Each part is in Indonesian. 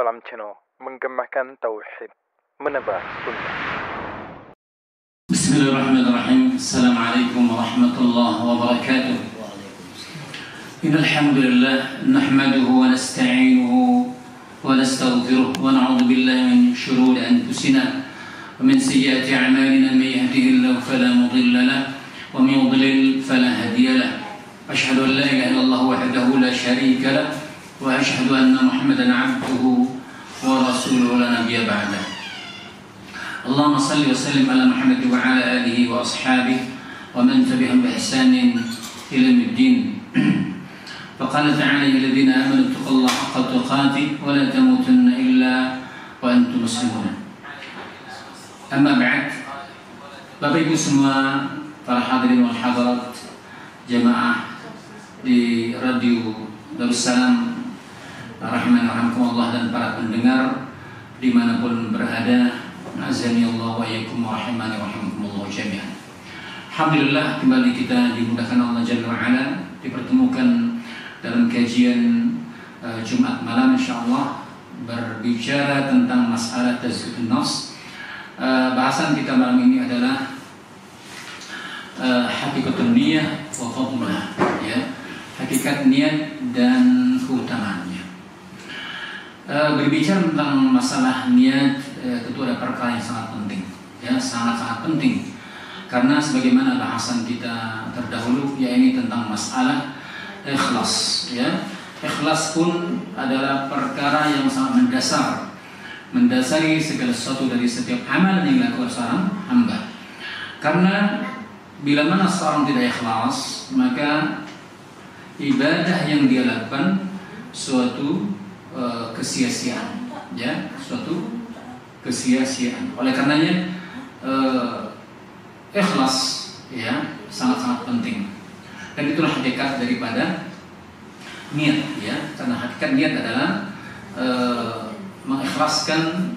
dalam channel Menggemakan Tauhid, Menebar Sunnah. Bismillahirrahmanirrahim. Assalamualaikum warahmatullahi wabarakatuh. Innal hamdalillah nahmaduhu wa nasta'inuhu wa nastaghfiruh wa na'udzu billahi min shururi anfusina wa min sayyiati a'malina may yahdihillahu fala mudilla lahu wa may yudlil fala hadiya lahu. Asyhadu an la ilaha illallah wahdahu la syarika lahu wa asyhadu anna Muhammadan 'abduhu wa rasuluhu la nabiyya ba'dah. Allahumma salli wa sallim ala Muhammad wa ala alihi wa ashabihi wa man tabi'ahum bi ihsanin ila yaumiddin. Faqala ta'ala ya alladziina aamanu ittaqullaha haqqa tuqatih wa la tamutunna illa wa antum muslimun. Amma ba'd. Bapak Ibu semua, para hadirin wal hadirat, jamaah di Radio Darussalam rahimani rahimakumullah dan para pendengar dimanapun berada, azani Allah wa iyyakum wa rahimani rahimakumullah jami'an. Alhamdulillah, kembali kita dimudahkan Allah Jalla wa Ala dipertemukan dalam kajian Jumat malam insyaallah berbicara tentang masalah tazkiyatun nafs. Bahasan kita malam ini adalah hakikatun niyah wa fadluha, ya. Hakikat niat dan keutamaannya. Berbicara tentang masalah niat tentu ada perkara yang sangat penting, ya, sangat-sangat penting. Karena sebagaimana bahasan kita terdahulu, yaitu tentang masalah ikhlas, ya. Ikhlas pun adalah perkara yang sangat mendasar, mendasari segala sesuatu dari setiap amal yang dilakukan seorang hamba. Karena bila mana seorang tidak ikhlas, maka ibadah yang dia lakukan suatu kesia-siaan, ya, suatu kesia-siaan. Oleh karenanya ikhlas, ya, sangat-sangat penting. Dan itulah hakikat daripada niat, ya. Karena hakikat niat adalah mengikhlaskan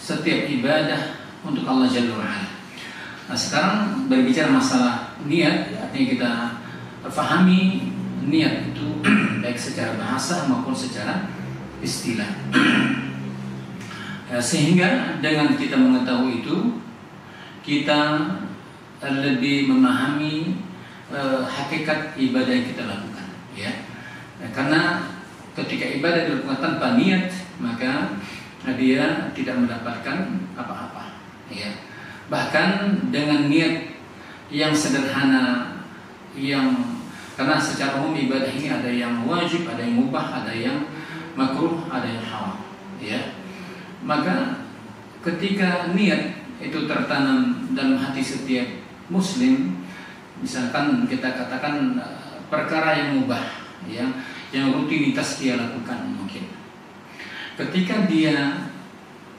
setiap ibadah untuk Allah Jalla wa Ala. Nah, sekarang berbicara masalah niat, artinya kita fahami niat itu baik secara bahasa maupun secara istilah. Sehingga dengan kita mengetahui itu, kita lebih memahami hakikat ibadah yang kita lakukan, ya. Karena ketika ibadah dilakukan tanpa niat, maka dia tidak mendapatkan apa-apa, ya. Bahkan dengan niat yang sederhana, yang karena secara umum ibadah ini ada yang wajib, ada yang mubah, ada yang makruh, ada yang haram, ya. Maka ketika niat itu tertanam dalam hati setiap muslim, misalkan kita katakan perkara yang mubah, ya, yang rutinitas dia lakukan mungkin. Ketika dia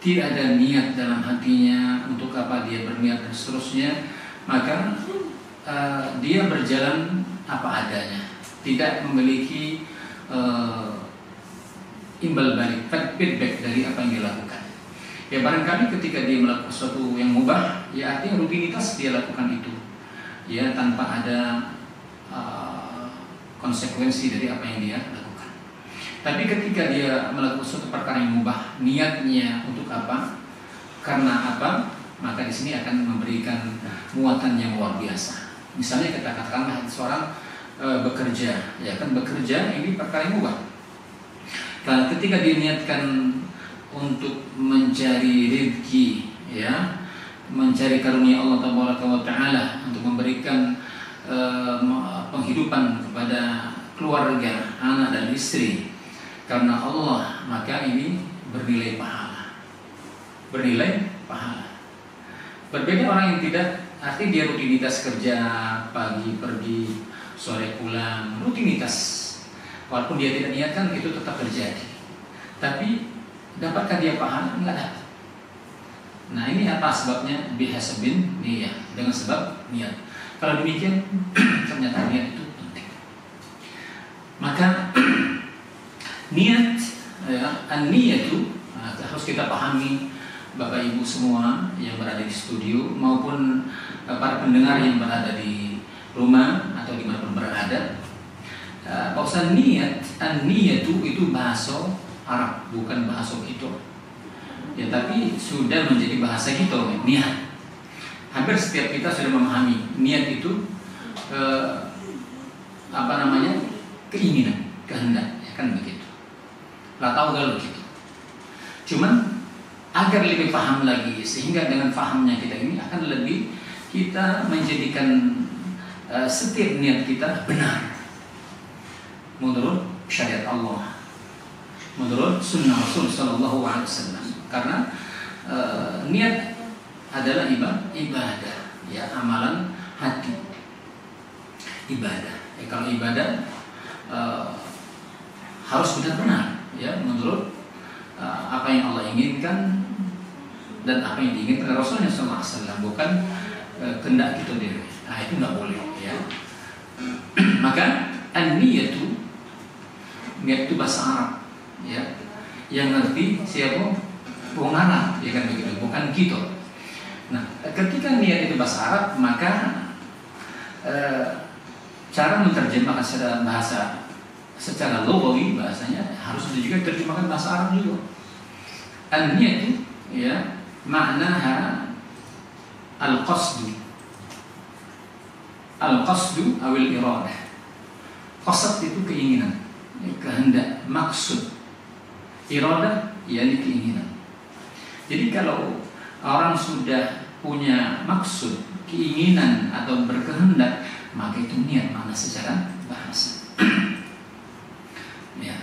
tidak ada niat dalam hatinya untuk apa dia berniat dan seterusnya, maka dia berjalan apa adanya, tidak memiliki imbal balik, feedback dari apa yang dilakukan. Ya, barangkali ketika dia melakukan sesuatu yang mubah, ya artinya rutinitas dia lakukan itu, ya, tanpa ada konsekuensi dari apa yang dia lakukan. Tapi ketika dia melakukan suatu perkara yang mubah, niatnya untuk apa, karena apa, maka di sini akan memberikan muatan yang luar biasa. Misalnya kita katakanlah seorang bekerja, ya kan, bekerja ini perkara yang mubah. Kalau ketika diniatkan untuk mencari rezeki, ya, mencari karunia Allah Taala untuk memberikan penghidupan kepada keluarga, anak dan istri karena Allah, maka ini bernilai pahala. Bernilai pahala. Berbeda orang yang tidak, artinya dia rutinitas kerja, pagi pergi, sore pulang, rutinitas. Walaupun dia tidak niatkan, itu tetap terjadi. Tapi dapatkah dia pahala? Enggak dapat. Nah, ini apa sebabnya? Bihasabin niyah, dengan sebab niat. Kalau demikian, ternyata niat itu penting. Maka niat, ya, an-niyatu harus kita pahami, Bapak Ibu semua yang berada di studio maupun para pendengar yang berada di rumah atau dimanapun berada. Bahwasanya niat, an-niyatu itu bahasa Arab, bukan bahasa kita. Ya, tapi sudah menjadi bahasa kita, niat. Hampir setiap kita sudah memahami niat itu keinginan, kehendak, ya kan begitu. Lah tahu kalau gitu. Cuman agar lebih paham lagi, sehingga dengan pahamnya kita ini akan lebih kita menjadikan setiap niat kita benar menurut syariat Allah, menurut sunnah Rasul Sallallahu Alaihi Wasallam. Karena niat adalah ibadah, ya, amalan hati, ibadah. Ya, kalau ibadah harus benar-benar, ya, menurut apa yang Allah inginkan dan apa yang diinginkan Rasulullah SAW, bukan kehendak kita sendiri. Nah, itu nggak boleh, ya. Maka niat itu bahasa Arab, ya, yang ngerti siapa? Orang Arab, ya kan begitu, bukan kita. Nah, ketika niat itu bahasa Arab, maka cara menerjemahkan secara bahasa, secara lughawi bahasanya harus juga terjemahkan bahasa Arab juga. An-niyat itu, ya, maknaha al-qasdu. Al-qasdu awil iradah. Qasad itu keinginan, kehendak, maksud. Iradah yakni keinginan. Jadi kalau orang sudah punya maksud, keinginan atau berkehendak, maka itu niat makna secara bahasa. Ya.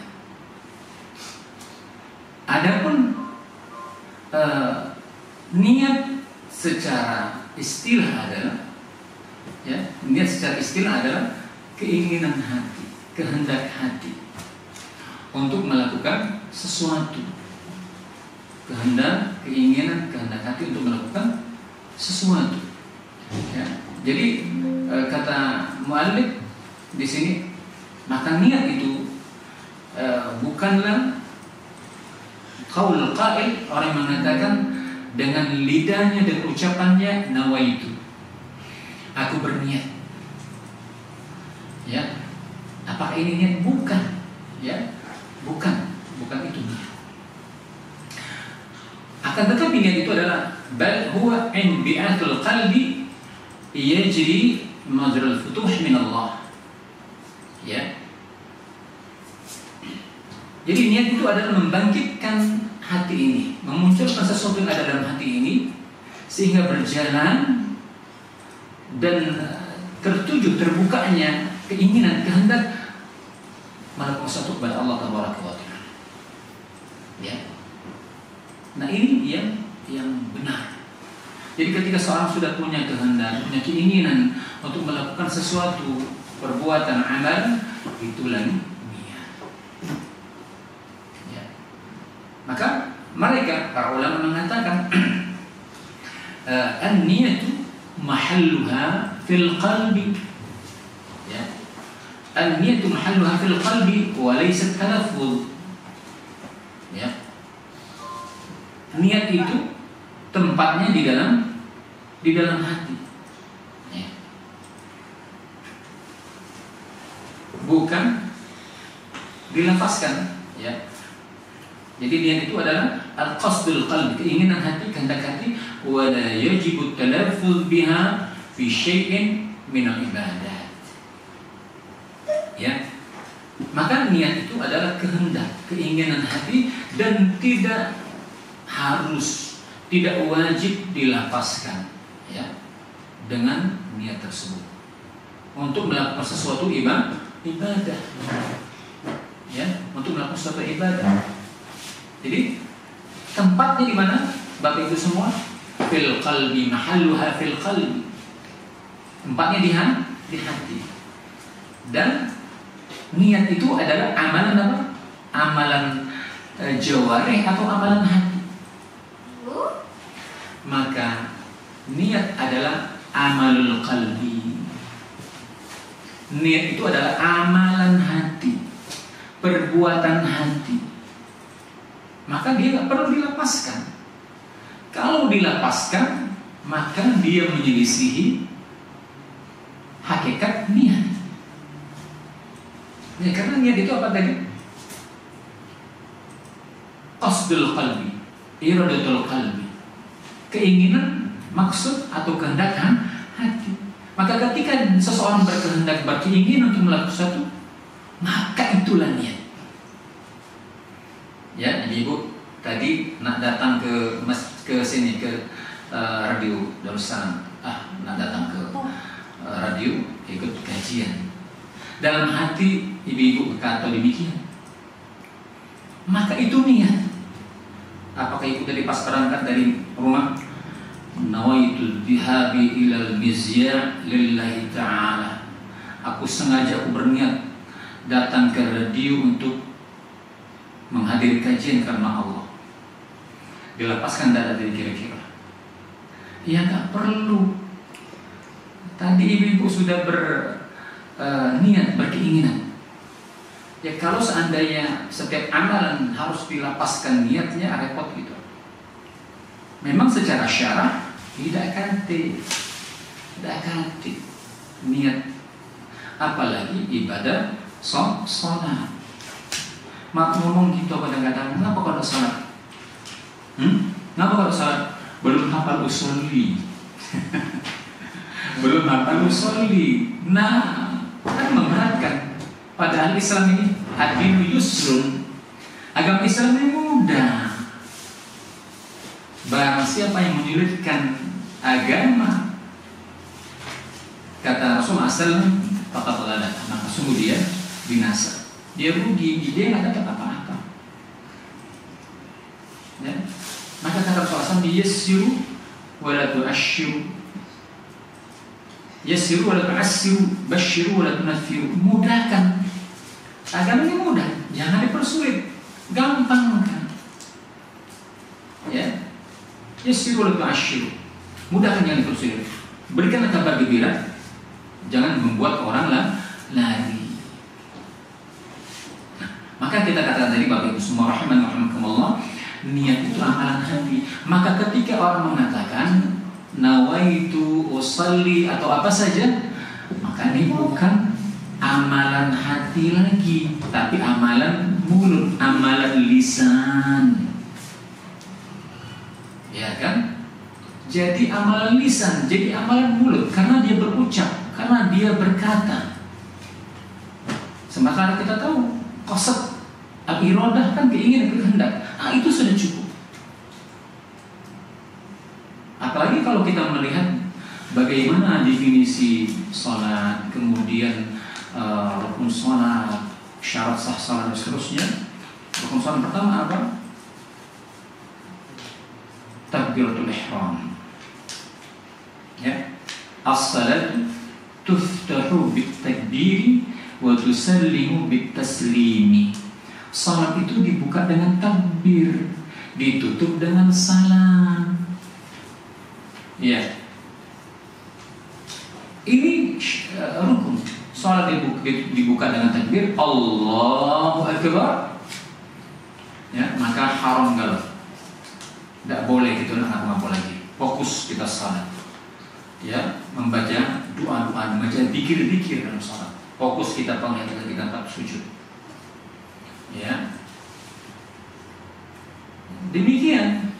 Adapun niat secara istilah adalah, ya, niat secara istilah adalah keinginan hati, kehendak hati untuk melakukan sesuatu. Kehendak, keinginan, kehendak hati untuk melakukan sesuatu. Ya. Jadi kata muallif di sini, maka niat itu bukanlah qaul qail, orang yang mengatakan dengan lidahnya dan ucapannya nawaitu, aku berniat. Ya, apakah ini niat? Bukan, ya, bukan itu niat. Akan tetapi niat itu adalah bal huwa inbi'atul qalbi yajri majral futuh min Allah. Ya. Jadi niat itu adalah membangkitkan hati ini, memunculkan sesuatu yang ada dalam hati ini sehingga berjalan dan tertuju terbukanya keinginan, kehendak melakukan sesuatu kepada Allah Tabaraka wa Ta'ala. Ya. Nah, ini yang benar. Jadi ketika seorang sudah punya kehendak, punya keinginan untuk melakukan sesuatu perbuatan amal, itulah niat. Ya. Maka mereka, para ulama mengatakan an-niyatu mahalluha fil qalbi. Ya. An-niyatu mahalluha fil qalbi wa laysat talaffuz. Ya. Niat itu tempatnya di dalam hati, ya. Bukan dilafazkan, ya. Jadi niat itu adalah al-qasdul qalbi, keinginan hati, kehendak hati, wa la yajibu talaffuz biha fi syai'in min al-ibadat. Ya. Maka niat itu adalah kehendak, keinginan hati, dan tidak wajib dilapaskan, ya, dengan niat tersebut untuk melakukan sesuatu ibadah, ya, untuk melakukan sesuatu ibadah. Jadi tempatnya di mana, Bapak Ibu semua? Fil qalbi, mahalluha fil qalbi. Tempatnya di hati. Dan niat itu adalah amalan apa? Amalan jawarih atau amalan hati. Maka niat adalah amalul qalbi. Niat itu adalah amalan hati, perbuatan hati. Maka dia tidak perlu dilapaskan. Kalau dilapaskan, maka dia menyelisihi hakikat niat. Ya, karena niat itu apa tadi? qasdul qalbi, iradatul qalbi. Keinginan, maksud atau kehendak hati. Maka ketika seseorang berkehendak, berkeinginan untuk melakukan sesuatu, maka itulah niat. Ya, jadi Ibu tadi nak datang ke sini ke radio Darussalam. Nak datang ke radio ikut kajian. Dalam hati ibu-ibu berkata demikian. Maka itu niat. Apakah ibu tadi pas berangkat dari rumah, nawaitul dhihabi ilal mizya' lillahi ta'ala. Aku sengaja berniat datang ke radio untuk menghadiri kajian karena Allah. Dilepaskan dada dari kira-kira. Ya nggak perlu. Tadi ibu-ibu sudah berniat, berkeinginan. Ya kalau seandainya setiap amalan harus dilapaskan niatnya, repot gitu. Memang secara syarah tidak kanti niat, apalagi ibadah sholat. Mak ngomong gitu kadang-kadang, kenapa kau ada sholat? Kenapa kau ada sholat? Belum hafal usolli. Belum hafal usolli. Nah, kan memberatkan. Padahal Islam ini ad-dinu yusrun. Agama Islam ini mudah. Barang siapa yang menyulitkan agama, kata Rasulullah SAW, maka sungguh dia binasa. Dia rugi, dia nggak dapat apa-apa. Ya. Maka kata Rasulullah SAW, yassiru wala tu'ashiru, yassiru wala tu'assiru, basyiru wala tunaffiru. Mudahkan. Agama ini mudah, jangan dipersulit, gampang kan. Ya. Yassiru wala tu'ashiru. Mudahkan, jangan dipersulit. Berikanlah kabar gembira, jangan membuat orang lari. Maka kita katakan tadi Bapak Ibu semua rahimakumullah, niat itu amalan hati. Maka ketika orang mengatakan nawaitu usalli atau apa saja, maka ini bukan amalan hati lagi, tapi amalan mulut, amalan lisan. Ya kan? Jadi amalan lisan, jadi amalan mulut, karena dia berucap, karena dia berkata. Sementara kita tahu qasad al-iradah kan keinginan, kehendak. Itu sudah cukup. Apalagi kalau kita melihat bagaimana definisi salat, kemudian rukun salat, syarat sah salat dan seterusnya. Rukun salat pertama apa? Takbiratul ihram. Ya. As-salatu tuftahu bit-takbiri wa tusallimu bit-taslimi. Salat itu dibuka dengan takbir, ditutup dengan salam. Ya. Ini rukun. Salat dibuka dengan takbir, Allahu Akbar. Ya, maka haram galau. Tidak boleh gitu, nak apa lagi. Fokus kita salat. Ya, membaca doa-doa, membaca zikir-zikir dalam salat. Fokus kita penglihatan kita tak sujud. Ya. Demikian.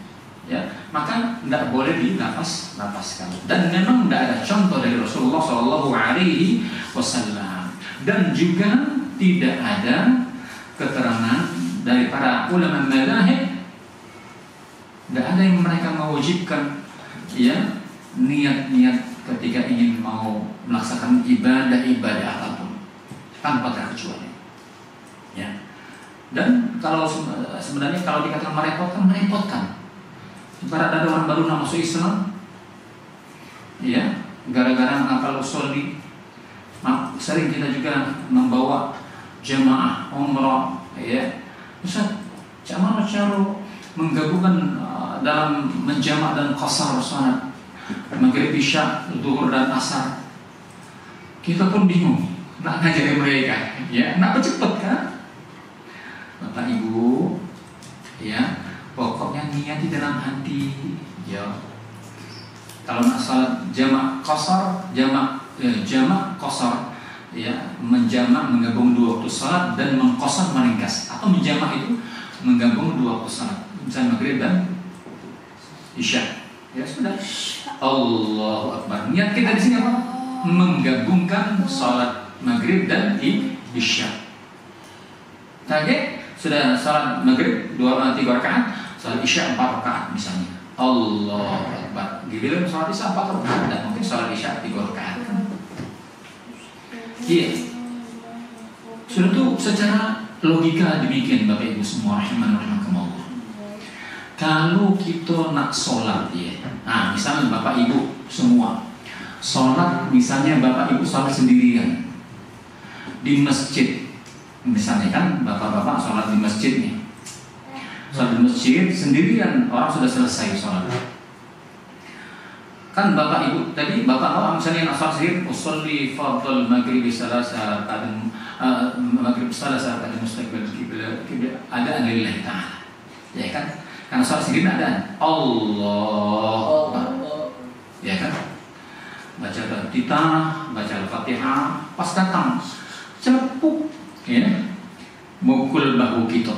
Ya, maka tidak boleh dilapaskan. Dan memang tidak ada contoh dari Rasulullah SAW, dan juga tidak ada keterangan dari para ulama mazahib. Tidak ada yang mereka mewajibkan ya niat-niat ketika ingin mau melaksanakan ibadah apapun tanpa terkecuali. Ya. Dan kalau sebenarnya kalau dikatakan merepotkan. Ibarat ada orang baru nak masuk Islam, ya, gara-gara ngapal usolli. Sering kita juga membawa jemaah umrah, ya. Ustaz, cara menggabungkan dalam menjamak dan qasar salat maghrib, isya, zuhur dan asar. Kita pun bingung nak ngajarin mereka, ya, nak cepet kan? Bapak Ibu, ya. Pokoknya niat di dalam hati, ya. Kalau nak salat jamak qasar, jamak qasar, ya, menjamak menggabung dua waktu salat dan mengqasar meringkas, atau menjamak itu menggabung dua waktu salat. misalnya maghrib dan isya. Ya sudah. Allahu Akbar. Niat kita di sini apa? Menggabungkan salat maghrib dan isya. Tadi sudah salat maghrib 3 rakaat, salat isya 4 rakaat misalnya. Allahu Akbar. Dibilang salat isya 4 rakaat, dan mungkin salat isya 3 rakaat. Iya. Sudah tuh secara logika demikian Bapak Ibu semua rahimakumullah. Kalau kita nak sholat ya, nah misalnya Bapak Ibu semua sholat, misalnya Bapak Ibu sholat sendirian di masjid, misalnya kan bapak-bapak sholat di masjid nih, sholat di masjid sendirian, orang sudah selesai sholat. Kan Bapak Ibu tadi bapak misalnya nak sholat sendiri, usolli fardhal maghrib salasa maghrib salasa pada mustaqbil kiblat ada lillahi ta'ala, ya kan? Karena sholat sendiri ada Allah, ya kan? Baca di tanah, baca Al-Fatihah, pas datang celepuk, ya, mukul bahu kita.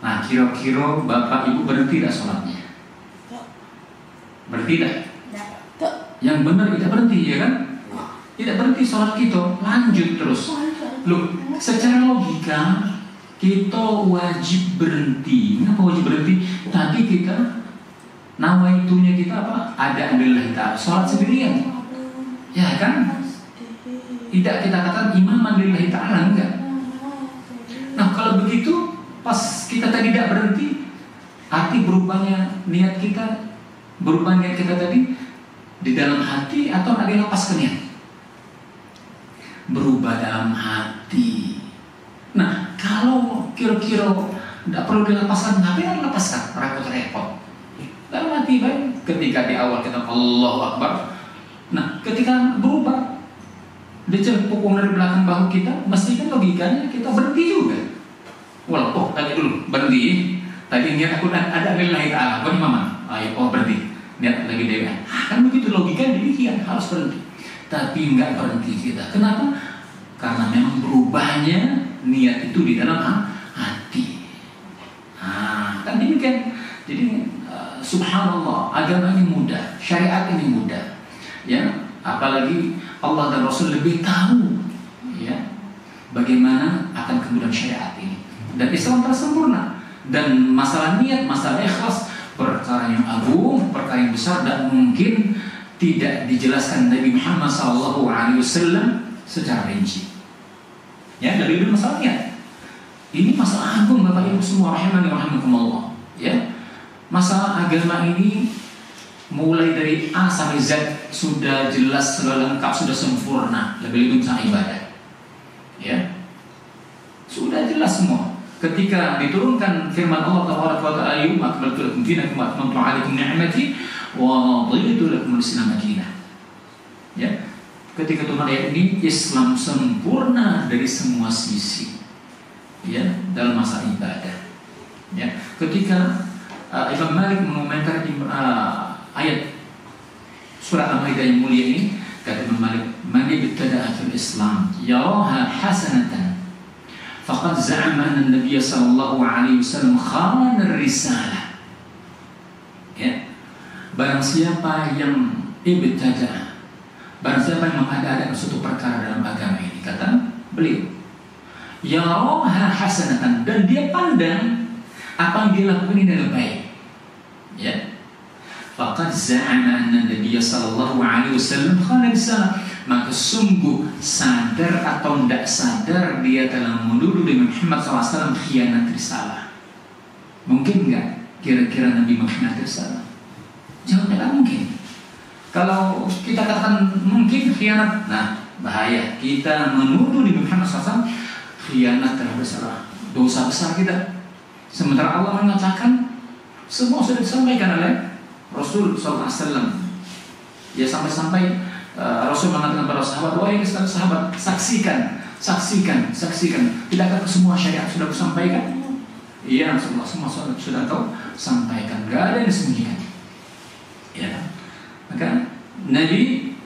Nah, kira-kira Bapak Ibu berhenti tidak sholatnya? Berhenti tidak? Yang benar tidak berhenti, ya kan? Tidak berhenti sholat kita, lanjut terus. Loh, secara logika kita wajib berhenti. Kenapa wajib berhenti? Tadi kita nawaitunya kita apa? Ada adalah kita sholat sendirian, ya kan? Tidak kita katakan imaman lillahi ta'ala, enggak. Nah kalau begitu pas kita tadi tidak berhenti, arti berubahnya niat kita, berubah niat kita tadi di dalam hati atau ada lepas ke niat? Berubah dalam hati. Nah kalau kira-kira tidak perlu dilepaskan, ngapain lepaskan? Repot-repot. Dalam hati baik. Ketika di awal kita Allahu Akbar, nah ketika berubah dicelepuk dari belakang bahu kita, mesti kan logikanya kita berhenti juga. Walaupun tadi dulu berhenti. Tadi niat aku ada lillahi ta'ala, bagaimana? Ayo berhenti. Niat lagi dewa. Kan begitu logika demikian, harus berhenti. Tapi enggak berhenti kita. Kenapa? Karena memang berubahnya niat itu di dalam hati. Kan demikian. Jadi subhanallah, agama ini mudah, syariat ini mudah. Ya, apalagi Allah dan Rasul lebih tahu ya bagaimana akan kemudian syariat ini. Dan Islam telah sempurna. Dan masalah niat, masalah ikhlas, perkara yang agung, perkara yang besar, dan mungkin tidak dijelaskan Nabi Muhammad SAW secara rinci. Ya, dari dulu masalah niat. Ini masalah agung Bapak Ibu semua rahimani rahimakumullah. Ya, masalah agama ini mulai dari A sampai Z sudah jelas, sudah lengkap, sudah sempurna. Lebih-lebih tentang ibadah. Ya, sudah jelas semua. Ketika diturunkan firman Allah Taala, "Ayyuma akmaltu lakum dinakum wa atmamtu 'alaikum ni'mati wa raditu lakum al-Islam dinan." Ya, ketika turun ayat ini, Islam sempurna dari semua sisi. Ya, dalam masa ibadah. Ya, ketika Imam Malik mengomentari ayat surah Al-Maidah yang mulia ini, kata Imam Malik, "Man ibtada'a fil Islam yaraha hasanatan faqad za'ama anna an-nabiy sallallahu alaihi wasallam khana ar-risalah." Ya, barang siapa yang ibtada'a, barang siapa yang mengada-adakan suatu perkara dalam agama ini, kata beliau, yaraha hasanatan, dan dia pandang apa yang dia lakukan ini adalah baik. Ya, faqad za'ama anna an-nabiy sallallahu alaihi wasallam khana risalah, maka sungguh sadar atau tidak sadar dia telah menuduh Nabi Muhammad SAW khianat risalah. Mungkin enggak kira-kira Nabi mengkhianati risalah? Jawabnya tak mungkin. Kalau kita katakan mungkin khianat, nah bahaya. Kita menuduh Nabi Muhammad SAW khianat terhadap risalah, dosa besar kita. Sementara Allah mengatakan semua sudah disampaikan oleh Rasul SAW. Ya, sampai-sampai Rasul mengatakan kepada sahabat, wahai sahabat, saksikan. Tidakkah semua syariat sudah disampaikan? Iya, semua sudah kau sampaikan. Gak ada yang disembunyikan. Ya, maka Nabi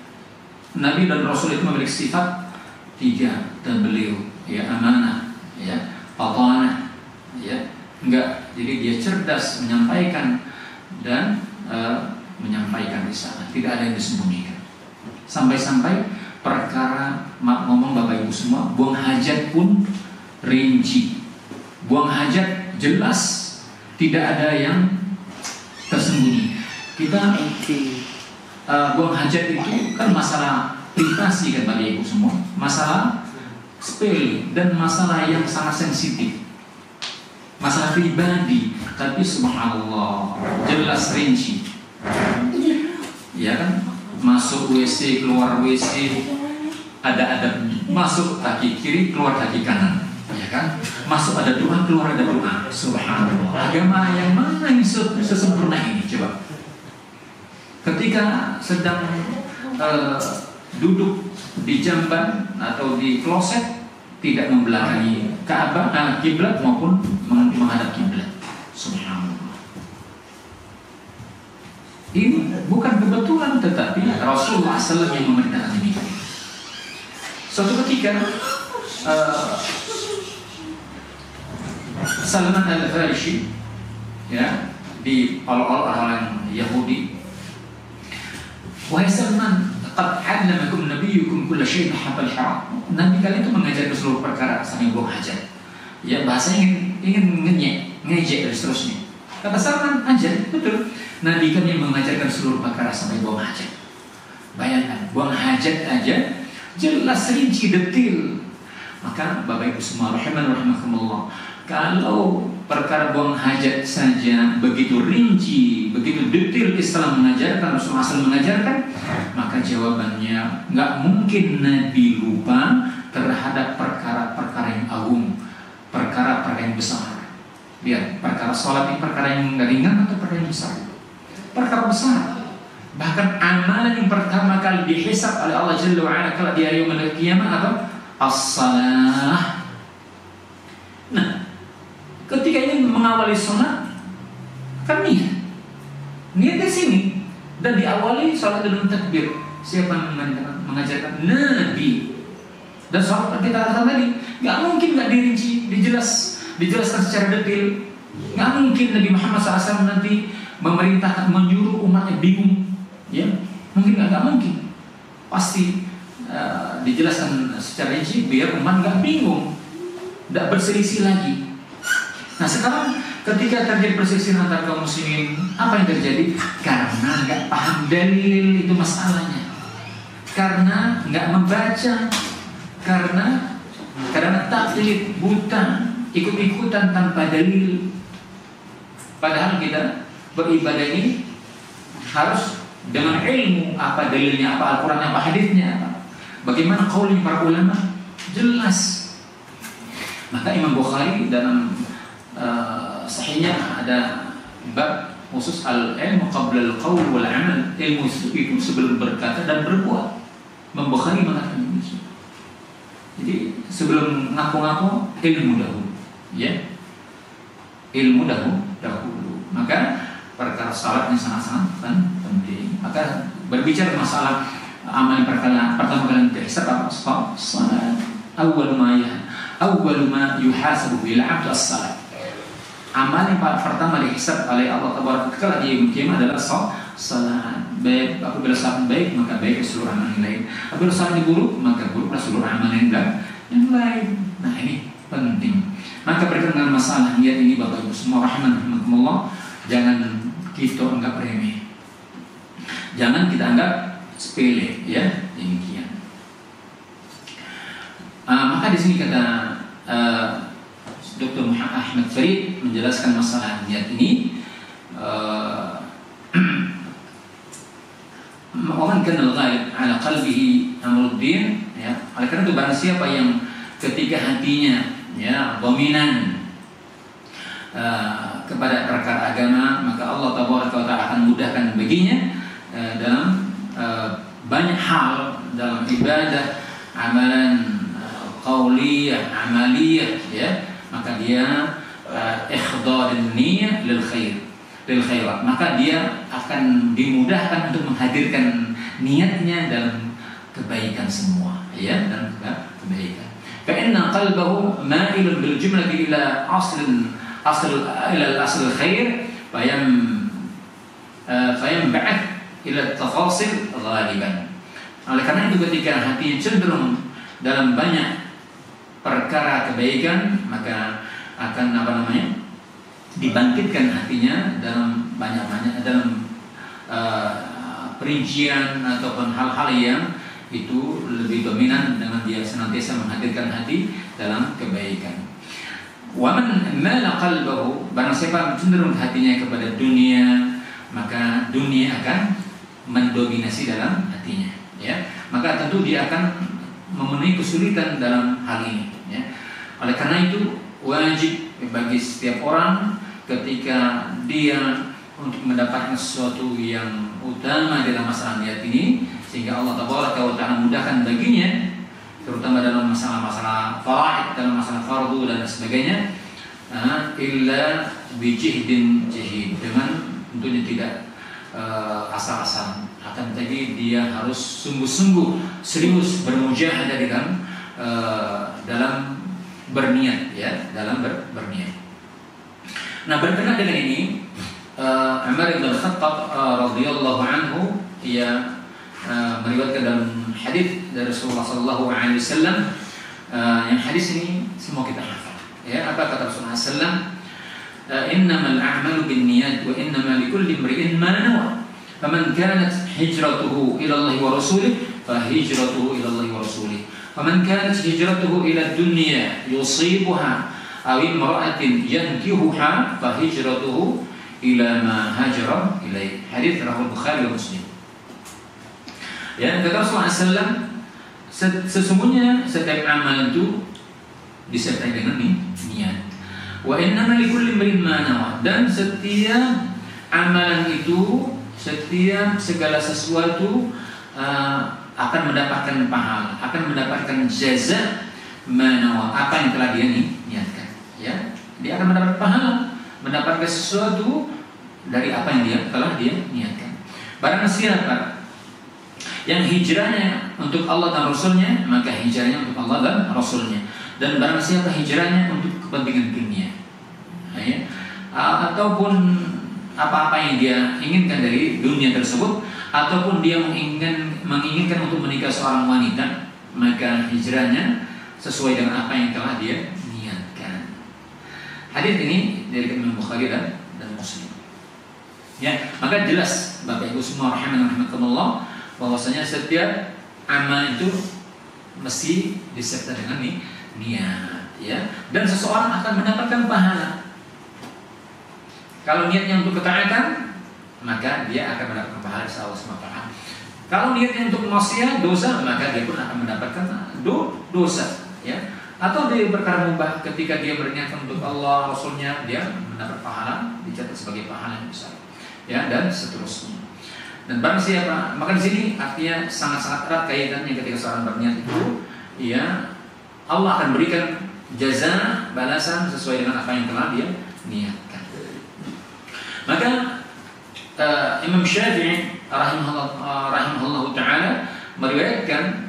dan Rasul itu memiliki sifat 3, dan beliau ya amanah, ya patanah, ya enggak dia cerdas menyampaikan dan menyampaikan risalah, tidak ada yang disembunyikan. Sampai-sampai perkara ngomong Bapak Ibu semua, buang hajat pun rinci, buang hajat jelas, tidak ada yang tersembunyi. Kita buang hajat itu kan masalah privasi kan Bapak Ibu semua, masalah sepele dan masalah yang sangat sensitif, masalah pribadi, tapi subhanallah jelas rinci. Ya kan, masuk WC keluar WC ada adabnya, masuk kaki kiri keluar kaki kanan, ya kan, masuk ada doa keluar ada doa. Subhanallah, agama yang mana yang sesempurna ini coba? Ketika sedang duduk di jamban atau di kloset, tidak membelakangi Ka'bah, kiblat maupun menghadap kiblat. Subhanallah. Ini bukan kebetulan, tetapi Rasulullah SAW yang memerintahkan ini. Suatu ketika Salman Al-Farisi, ya, di orang-orang Yahudi, wahai Salman, qad 'allamakum nabiyyukum kulla syai'in hatta al-haram. Nabi kalian itu mengajarkan seluruh perkara sampai buang hajat. Ya, bahasanya ingin ngejek dan seterusnya. Kata Salman, ajar, betul. Nabi kami mengajarkan seluruh perkara sampai buang hajat. Bayangkan, buang hajat aja jelas rinci detil. Maka Bapak Ibu semua rahimakumullah, kalau perkara buang hajat saja begitu rinci, begitu detil Islam mengajarkan, Rasulullah SAW mengajarkan, maka jawabannya nggak mungkin Nabi lupa terhadap perkara-perkara yang agung, perkara-perkara yang besar. Lihat, perkara sholat ini perkara yang ringan atau perkara yang besar? Perkara besar. Bahkan amalan yang pertama kali dihisab oleh Allah Jalla wa'ala kala di hari yaumul qiyamah apa? As-salah. Nah, ketika ini mengawali sholat, kan niat di sini dan diawali sholat dengan takbir. Siapa yang mengajarkan? Nabi. Dan sholat kita katakan tadi, nggak mungkin nggak dijelaskan secara detail. Nggak mungkin Nabi Muhammad SAW nanti memerintahkan, menyuruh umatnya bingung, ya, mungkin nggak mungkin, pasti dijelaskan secara rinci biar umat nggak bingung, nggak berselisih lagi. Nah sekarang ketika terjadi perselisihan antara kaum muslimin, apa yang terjadi? Karena nggak paham dalil, itu masalahnya. Karena nggak membaca, karena taklid buta, ikut-ikutan tanpa dalil. Padahal kita beribadah ini harus dengan ilmu, apa dalilnya, apa Al-Quran, apa hadisnya, apa. Bagaimana qaulnya para ulama, jelas. Maka Imam Bukhari dalam sahihnya ada bab khusus al-ilmu qabla al-qaul wal amal, ilmu itu sebelum berkata dan berbuat. Imam Bukhari mengatakan demikian. Jadi sebelum ngaku-ngaku, ilmu dahulu, ya, ilmu dahulu. Maka perkara salat ini sangat-sangat penting. Maka berbicara masalah amal pertama kali dihisab apa? Salat. Awwal ma yuhasabu bil 'abd as-salat. Amal yang pertama dihisab oleh Allah Tabaraka Taala di yaumul qiyamah adalah salat. Baik apabila salat baik, maka baik seluruh amal yang lain. Apabila salat buruk, maka buruklah seluruh amal yang lain. Nah, ini penting. Maka berkaitan dengan masalah niat ini Bapak Ibu semua rahimakumullah, jangan kita anggap remeh. Jangan kita anggap sepele, ya, demikian. Maka di sini kata Dr. Muhammad Ahmad Farid menjelaskan masalah niat ini. Waman kana al-ghalib ala qalbihi amruddin, ya. Oleh karena itu barang siapa yang ketika hatinya, ya, dominan kepada perkara agama, maka Allah Tabaraka Taala akan mudahkan baginya dalam banyak hal, dalam ibadah, amalan qauliyah, amaliyah, ya. Maka dia ikhdar niyyah lil khairat, maka dia akan dimudahkan untuk menghadirkan niatnya dalam kebaikan semua, ya, dalam kebaikan. Fa inna qalbahu ma'ilun bil jumlati ila aslin ila al-asl khair fayamba'ath ila at-tafasil ghaliban. Oleh karena itu ketika hati cenderung dalam banyak perkara kebaikan, maka akan dibangkitkan hatinya dalam dalam perincian ataupun hal-hal yang itu lebih dominan dengan dia senantiasa menghadirkan hati dalam kebaikan. Wa man mala qalbahu, barang siapa cenderung hatinya kepada dunia, maka dunia akan mendominasi dalam hatinya, ya. Maka tentu dia akan memenuhi kesulitan dalam hal ini, ya. Oleh karena itu wajib bagi setiap orang ketika dia untuk mendapatkan sesuatu yang utama dalam masalah niat ini, sehingga Allah Ta'ala mudahkan baginya, terutama dalam masalah-masalah faraid, dalam masalah fardu dan sebagainya, illa bijihdin jahid, dengan tentunya tidak asal-asalan, akan tetapi dia harus sungguh-sungguh serius bermujahadah dalam berniat, ya, dalam berniat. Nah, berkenaan dengan ini, Umar bin Khattab radhiyallahu anhu ia meriwayatkan dalam hadis dari Rasulullah sallallahu alaihi wasallam, yang hadis ini semua kita hafal, ya. Apa kata Rasulullah sallallahu alaihi wasallam? Innamal a'malu binniyat wa innamal likulli imri'in ma nawa. Faman kanat hijratuhu ila Allah wa rasulih fa hijratuhu ila Allah wa rasulih. Faman kanat hijratuhu ila dunya yusibuha aw imra'atin yankihuha fa hijratuhu ila ma hajara ilaih. Hadis riwayat Bukhari dan Muslim. Ya, kata Rasulullah SAW, sesungguhnya setiap amal itu disertai dengan niat. Wa innama likulli imrin ma nawa, dan setiap amalan itu, setiap segala sesuatu akan mendapatkan pahala, akan mendapatkan jaza ma nawa, apa yang telah dia niatkan, ya. Dia akan mendapat pahala, mendapatkan sesuatu dari apa yang dia telah dia niatkan. Barang siapa yang hijrahnya untuk Allah dan Rasulnya, maka hijrahnya untuk Allah dan Rasulnya. Dan barang siapa hijrahnya untuk kepentingan dunia, ya, ataupun apa-apa yang dia inginkan dari dunia tersebut, ataupun dia menginginkan untuk menikah seorang wanita, maka hijrahnya sesuai dengan apa yang telah dia niatkan. Hadis ini dari Imam Bukhari dan Muslim. Ya, maka jelas Bapak Ibu semua rahimakumullah, bahwasanya setiap amal itu mesti disertai dengan niat, ya. Dan seseorang akan mendapatkan pahala. Kalau niatnya untuk ketaatan, maka dia akan mendapatkan pahala dari Allah SWT. Kalau niatnya untuk maksiat, dosa, maka dia pun akan mendapatkan dosa, ya. Atau dia perkara mubah, ketika dia berniat untuk Allah, Rasulnya, dia mendapat pahala, dicatat sebagai pahala yang besar, ya, dan seterusnya. Dan barang siapa, maka di sini artinya sangat-sangat erat kaitannya ketika seorang berniat itu, ya, Allah akan berikan jaza, balasan sesuai dengan apa yang telah dia niatkan. Maka Imam Syafi'i rahimahullah ta'ala meriwayatkan,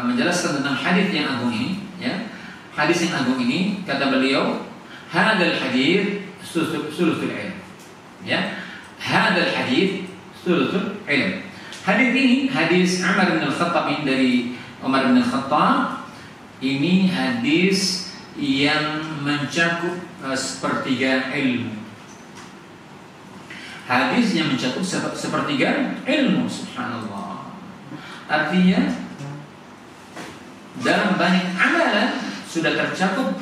menjelaskan tentang hadis yang agung ini, ya. Hadis yang agung ini, kata beliau, hadzal hadits sulusul ilm, ya. Hadzal hadits sulusul ilm. Hadis ini, hadis Umar bin Khattab dari Umar bin Khattab, ini hadis yang mencakup sepertiga ilmu. Hadis yang mencakup sepertiga ilmu, subhanallah. Artinya dalam banyak amalan sudah tercakup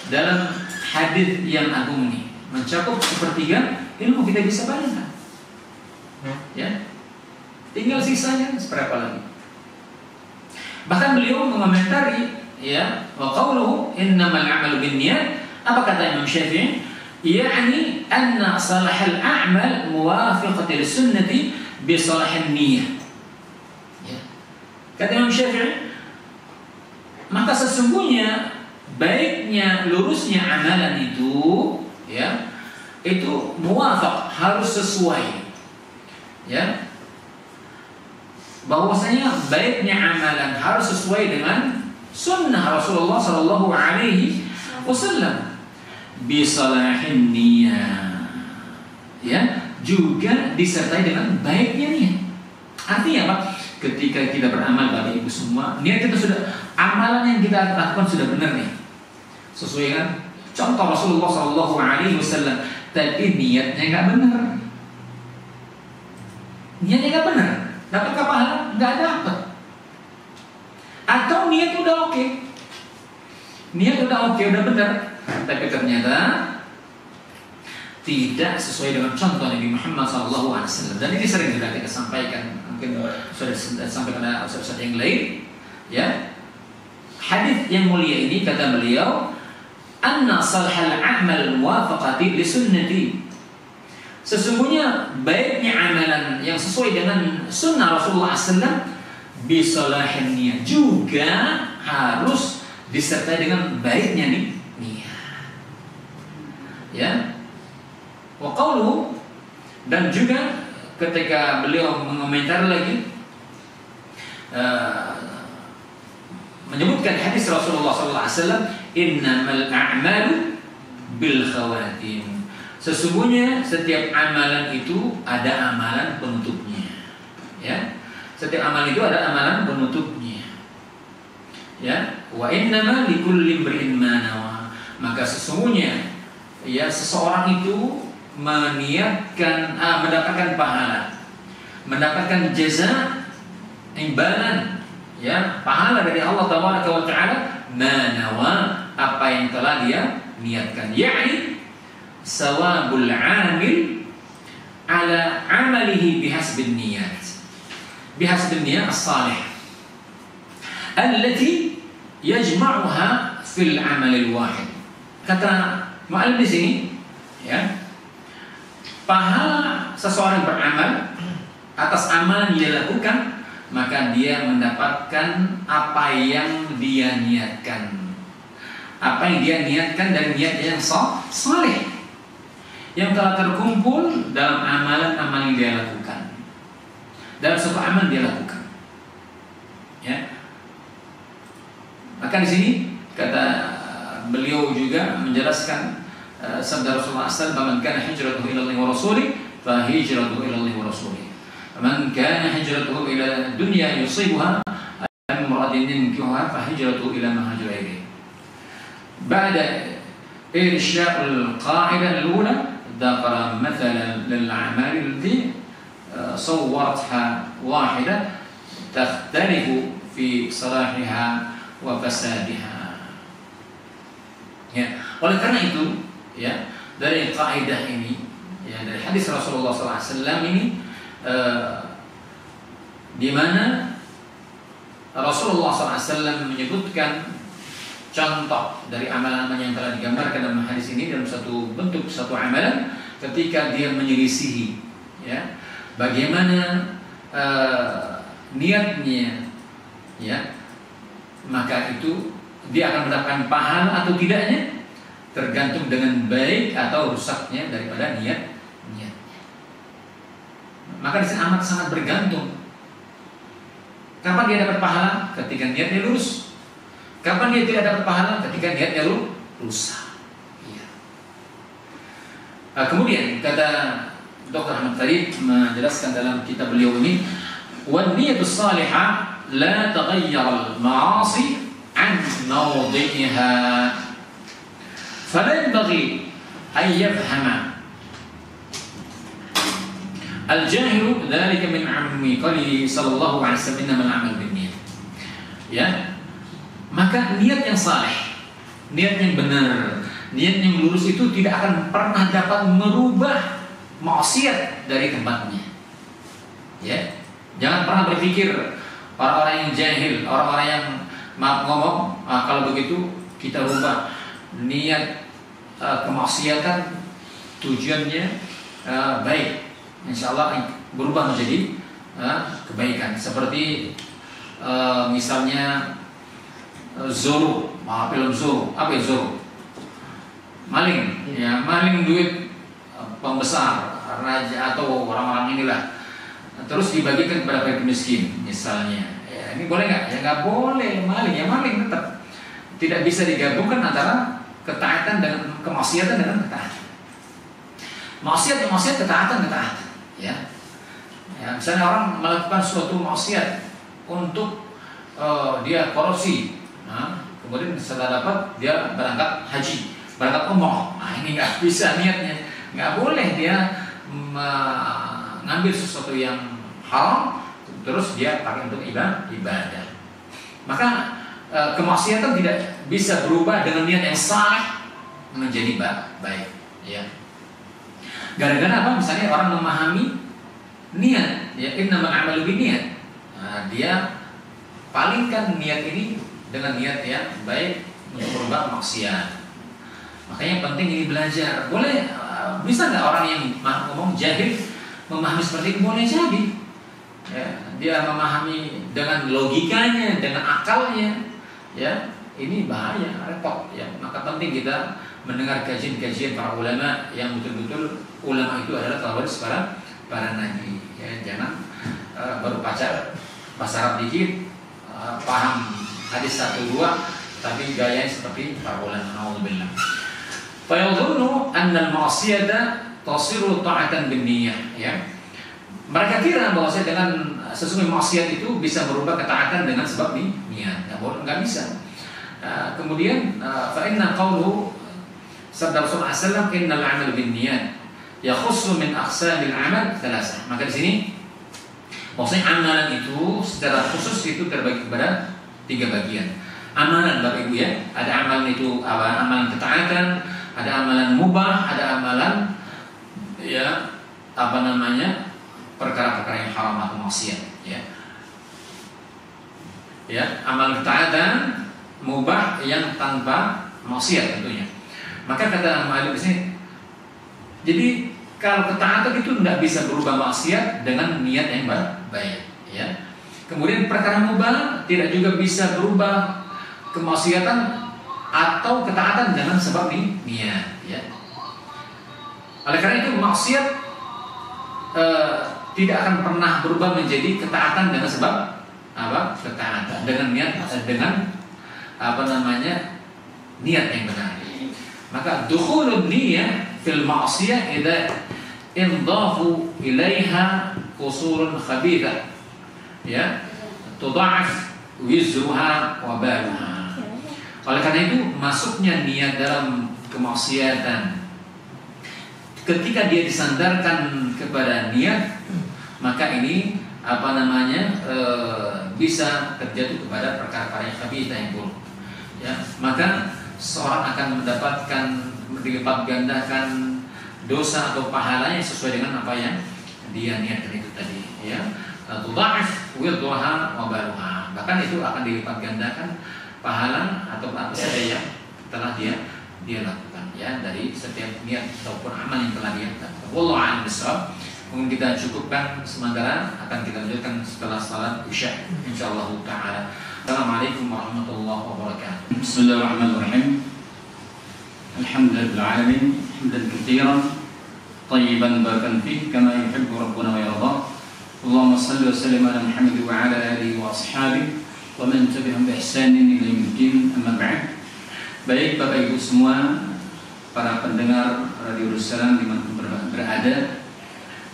dalam hadis yang agung ini, mencakup sepertiga ilmu. Kita bisa bayangkan, ya. Tinggal sisanya seberapa lagi. Bahkan beliau mengomentari, ya, wa qawluhu innamal a'malu binniyat. Apa kata Imam Syafi'i? Yani anna salahal a'mal muwafiqati lis-sunnati bi salahin niyyah. Ya. Kata Imam Syafi'i, maka sesungguhnya baiknya, lurusnya amalan itu, ya, itu muwafaq, harus sesuai, ya. Bahwasanya baiknya amalan harus sesuai dengan sunnah Rasulullah sallallahu alaihi wasallam. bisalahin niyah. Ya, juga disertai dengan baiknya niat. Artinya apa? Ketika kita beramal, Bapak Ibu semua, niat kita sudah, amalan yang kita lakukan sudah benar nih, sesuai kan contoh Rasulullah SAW. Tapi niatnya nggak benar, niatnya nggak benar, dapat pahala nggak dapat. Atau niat udah oke, niat udah oke, udah benar, tapi ternyata tidak sesuai dengan contoh Nabi Muhammad SAW. Dan ini sering sudah kita sampaikan, mungkin sudah disampaikan oleh ustaz yang lain. Ya, hadis yang mulia ini kata beliau, anna salhal a'mal wafaqati li sunnati. Sesungguhnya baiknya amalan yang sesuai dengan sunnah Rasulullah SAW bisalahin niyah, juga harus disertai dengan baiknya niat. Ya. Wa qawluhu, dan juga ketika beliau mengomentar lagi menyebutkan hadis Rasulullah SAW, innamal a'malu bil khawatim. Sesungguhnya setiap amalan itu ada amalan penutupnya. Ya, setiap amalan itu ada amalan penutupnya. Ya, wa innama likulli imrin ma nawa. Maka sesungguhnya ya seseorang itu meniatkan mendapatkan pahala, mendapatkan jaza, imbalan, ya, pahala dari Allah Tabaraka wa Ta'ala, manawa, apa yang telah dia niatkan, yakni sawabul amil ala amalihi bihasbin niyat, bihasbin niyat as-salih allati yajma'uha fil amalil wahid. Kata mu'allif di sini, ya, pahala seseorang beramal atas amalan yang dia lakukan, maka dia mendapatkan apa yang dia niatkan. Apa yang dia niatkan dan niatnya yang saleh, yang telah terkumpul dalam amalan-amalan yang dia lakukan, dalam suatu amal dia lakukan. Ya. Maka di sini kata beliau juga menjelaskan sabda Rasulullah SAW, "Man kana hijratuhu ila Allah wa rasulih, fa hijratuhu ila Allah wa rasulih. Man kana hijratuhu ila dunya yusibuha am imra'atin yankihuha, fa hijratuhu ila ma hajara ilayhi." Ba'da irsya'ul qa'idah al-ula, dzakara mathalan lil a'mal allati sawwaratha wahidah takhtalifu fi salahiha wa fasadiha. Ya, oleh karena itu, ya, dari kaidah ini, ya, dari hadis Rasulullah SAW ini, di mana Rasulullah SAW menyebutkan contoh dari amalan-amalan yang telah digambarkan dalam hadis ini dalam satu bentuk, satu amalan, ketika dia menyelisihi, ya, bagaimana niatnya, ya, maka itu dia akan mendapatkan pahala atau tidaknya tergantung dengan baik atau rusaknya daripada niatnya. Maka di sini amat sangat bergantung. Kapan dia dapat pahala? Ketika niatnya lurus. Kapan dia tidak dapat pahala? Ketika niatnya rusak. Ya. Kemudian kata Dr. Ahmad Farid menjelaskan dalam kitab beliau ini, "Wan niyatus salihah la taghayyar al-ma'asi an mawdi'iha." فلا ينبغي أن يفهم الجاهل ذلك من عموم قوله صلى الله عليه وسلم إنما الأعمال بالنيات. Ya, maka niat yang saleh, niat yang benar, niat yang lurus itu tidak akan pernah dapat merubah maksiat dari tempatnya. Ya, jangan pernah berpikir orang-orang yang jahil, orang-orang yang maaf ngomong, kalau begitu kita rubah niat kemaksiatan, tujuannya baik, insya Allah berubah menjadi kebaikan. Seperti misalnya Zorro, film Zorro, apa ya Zorro? Maling, ya, maling duit pembesar, raja atau orang-orang inilah, terus dibagikan kepada fakir miskin, misalnya. Ya, ini boleh nggak? Ya nggak boleh, maling ya maling tetap. Tidak bisa digabungkan antara ketaatan dengan kemaksiatan dengan ketaatan. Maksiat, ketaatan. Ya. Ya, misalnya orang melakukan suatu maksiat untuk dia korupsi, kemudian setelah dapat dia berangkat haji, berangkat umroh. Nah, ini nggak bisa niatnya, nggak boleh dia mengambil sesuatu yang haram terus dia pakai untuk ibadah. Maka kemaksiatan tidak bisa berubah dengan niat yang sah menjadi baik. Ya. Gara-gara apa? Misalnya orang memahami niat, ya, innamal a'malu binniyat. Nah, dia palingkan niat ini dengan niat yang baik untuk berubah maksiat. Makanya penting ini belajar. Boleh bisa nggak orang yang ngomong jahil memahami seperti ini? Boleh jadi. Ya, dia memahami dengan logikanya, dengan akalnya. Ya, ini bahaya, repot. Ya, maka penting kita mendengar kajian-kajian para ulama yang betul-betul ulama itu adalah tawaris para nabi. Ya, jangan baru baca bahasa Arab dikit, paham hadis 1-2, tapi gayanya seperti para ulama. Nauzubillah. Fa yadhunnu anna al-ma'siyata tasiru ta'atan binniyah. Ya. Mereka kira bahwa dengan sesungguhnya maksiat itu bisa berubah ketaatan dengan sebab niat. Nggak bisa. Kemudian fa inna qawlu sabda Rasulullah sallallahu alaihi wasallam innal 'amal binniyat yakhussu min aqsamil 'amal thalathah. Maka di sini maksudnya amalan itu secara khusus itu terbagi kepada 3 bagian. Amalan Bapak Ibu ya, ada amalan itu amalan ketaatan, ada amalan mubah, ada amalan ya perkara-perkara yang haram atau maksiat ya. Ya, amalan ketaatan mubah yang tanpa maksiat tentunya. Maka kata Ma'alib di sini, jadi kalau ketaatan itu tidak bisa berubah maksiat dengan niat yang baik, ya. Kemudian perkara mubah tidak juga bisa berubah kemaksiatan atau ketaatan dengan sebab niat, ya. Oleh karena itu maksiat tidak akan pernah berubah menjadi ketaatan dengan sebab ketaatan dengan niat niat yang benar. Maka dukhulun niyah fil ma'siyah idza indafu ilaiha qusurun khabitha ya tudha'af wizruha wa baluha. Oleh karena itu masuknya niat dalam kemaksiatan ketika dia disandarkan kepada niat, maka ini bisa terjatuh kepada perkara-perkara yang khabitha yang buruk. Ya, maka seorang akan mendapatkan dilipat gandakan dosa atau pahalanya sesuai dengan apa yang dia niatkan itu tadi, ya. Tudha'af widhaha wa baluha. Bahkan itu akan dilipat gandakan pahala atau apa saja yang telah dia lakukan, ya, dari setiap niat ataupun amal yang telah dia lakukan. Wallahu a'lam bishawab. Mungkin kita cukupkan sementara, akan kita lanjutkan setelah salat Isya insyaallah taala. Assalamualaikum warahmatullahi wabarakatuh. Bismillahirrahmanirrahim. Alhamdulillahil alamin, hamdan katsiran thayyiban barakan fihi kama yuhibbu rabbuna wa yarda. Allahumma shalli wa sallim ala Muhammad wa ala alihi wa ashabihi wa man tabi'ahum bi ihsanin ila yaumil amma ba'd. Baik Bapak Ibu semua, para pendengar Radio Russalam dimanapun berada,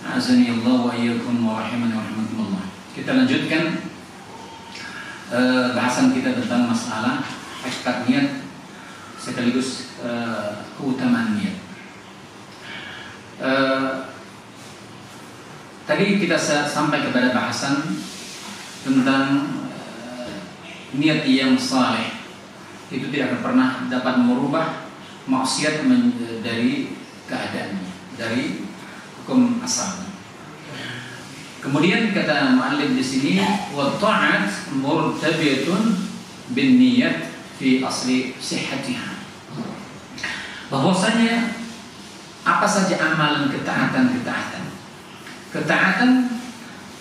azani Allah wa iyyakum wa rahimani wa rahmatullah. Kita lanjutkan bahasan kita tentang masalah hakikat niat sekaligus keutamaan niat. Tadi kita sampai kepada bahasan tentang niat yang saleh itu tidak akan pernah dapat merubah maksiat dari keadaannya, dari hukum asalnya. Kemudian kata mu'allif di sini, wa ta'at murtabitun bin niyat fi asli sihhatiha. Bahwasanya apa saja amalan ketaatan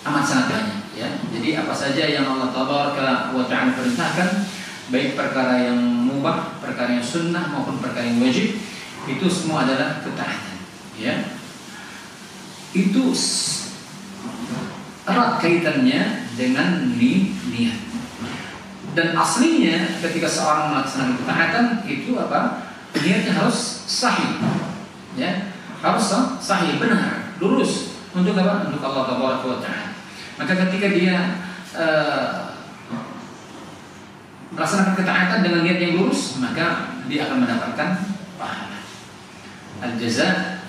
amat sangat banyak, ya. Jadi apa saja yang Allah Tabaraka wa Ta'ala perintahkan, baik perkara yang mubah, perkara yang sunnah maupun perkara yang wajib, itu semua adalah ketaatan, ya. Itu erat kaitannya dengan niat. Dan aslinya ketika seorang melaksanakan ketaatan itu apa? niatnya harus sahih, ya, harus sahih, benar, lurus untuk apa? Untuk Allah Taala. Maka ketika dia melaksanakan ketaatan dengan niat yang lurus, maka dia akan mendapatkan pahala. Al-jaza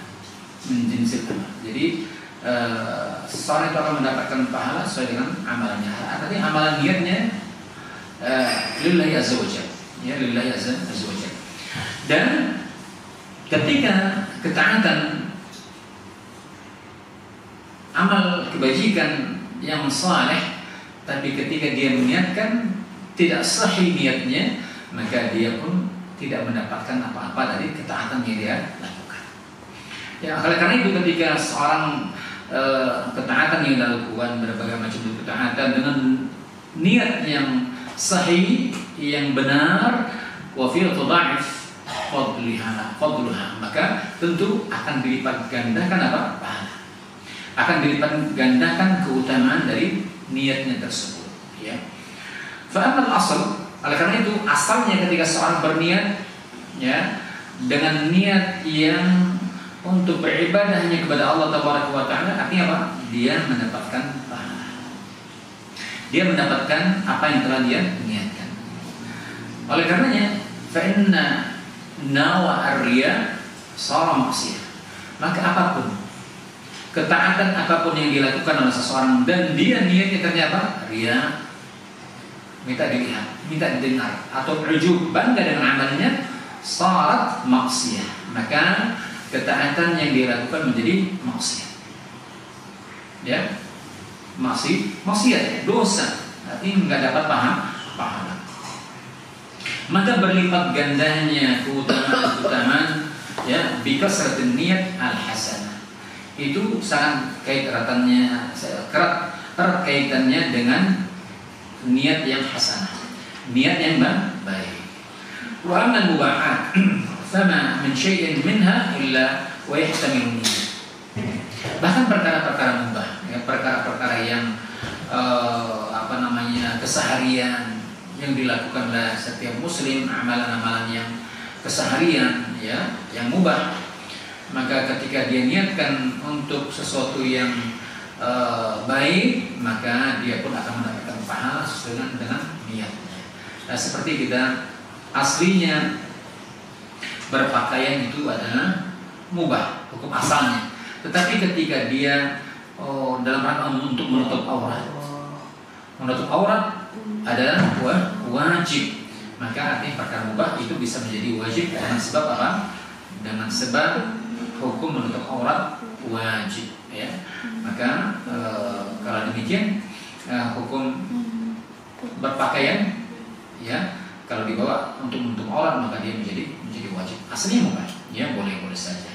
min jinsil amal. Jadi seorang itu akan mendapatkan pahala sesuai dengan amalannya. Artinya amalan niatnya lillahi azza wajalla, ya, lillahi azza wajalla. Dan ketika ketaatan amal kebajikan yang saleh, tapi ketika dia meniatkan tidak sahih niatnya, maka dia pun tidak mendapatkan apa-apa dari ketaatan yang dia lakukan. Ya, oleh karena itu ketika seorang ketaatan yang dilakukan, berbagai macam ketaatan dengan niat yang sahih, yang benar, wa fi tudha'if fadluha, maka tentu akan dilipat gandakan apa? Pahala. Akan dilipat gandakan keutamaan dari niatnya tersebut, ya. Fa'amal asal, oleh karena itu asalnya ketika seorang berniat, ya, dengan niat yang untuk beribadah hanya kepada Allah Taala, artinya apa? Dia mendapatkan pahala. Dia mendapatkan apa yang telah dia niatkan. Oleh karenanya, fa'inna nawa ar-riya sara maksiyah. Maka apapun ketaatan apapun yang dilakukan oleh seseorang dan dia niatnya ternyata riya, minta dilihat, minta didengar, atau ujub, bangga dengan amalnya, sarat maksiyah, maka ketaatan yang dilakukan menjadi maksiat. Ya, maksiat, dosa, artinya nggak dapat pahala. Maka berlipat gandanya keutamaan, ya, bikasratin niat al-hasanah. Itu sangat erat kaitannya dengan niat yang hasanah, niat yang baik. Wa amal mubahat fama min syai'in minha illa wa yahtamilu niyyah. Bahkan perkara-perkara mubah, ya, perkara-perkara yang keseharian yang dilakukan oleh setiap muslim, amalan-amalan yang keseharian, ya, yang mubah, maka ketika dia niatkan untuk sesuatu yang baik, maka dia pun akan mendapatkan pahala sesuai dengan niatnya. Nah, seperti kita aslinya berpakaian itu adalah mubah, hukum asalnya. Tetapi ketika dia dalam rangka untuk menutup aurat adalah wajib, maka artinya perkara mubah itu bisa menjadi wajib dengan sebab apa? Dengan sebab hukum menutup aurat wajib, ya. Maka kalau demikian hukum berpakaian, ya, kalau dibawa untuk menutup aurat maka dia menjadi wajib. Aslinya mubah, ya, boleh saja.